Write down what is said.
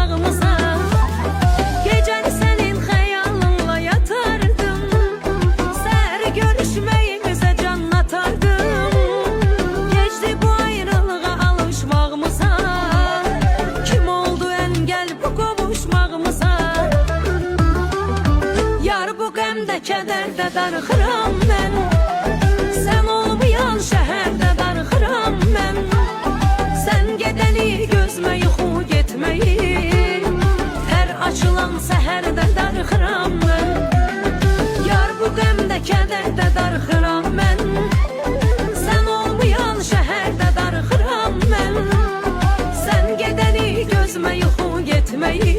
bağımıza. Gecəni sənin xəyalınla yatardım, səhər görüşməyimizə can atardım. Geçdi bu ayrılığa alışmağımıza, kim oldu əngəl bu qovuşmağımıza? Yar bu qəmdə, kədərdə darıxıram mən, sən olmayan şəhərdə darıxıram mən. Sən gedəni gözmə yuxu getməyi, hər açılan səhərdə darıxıram mən. Yar bu qəmdə, kədərdə darıxıram mən, sən olmayan şəhərdə darıxıram mən. Sən gedəni gözmə yuxu getməyi,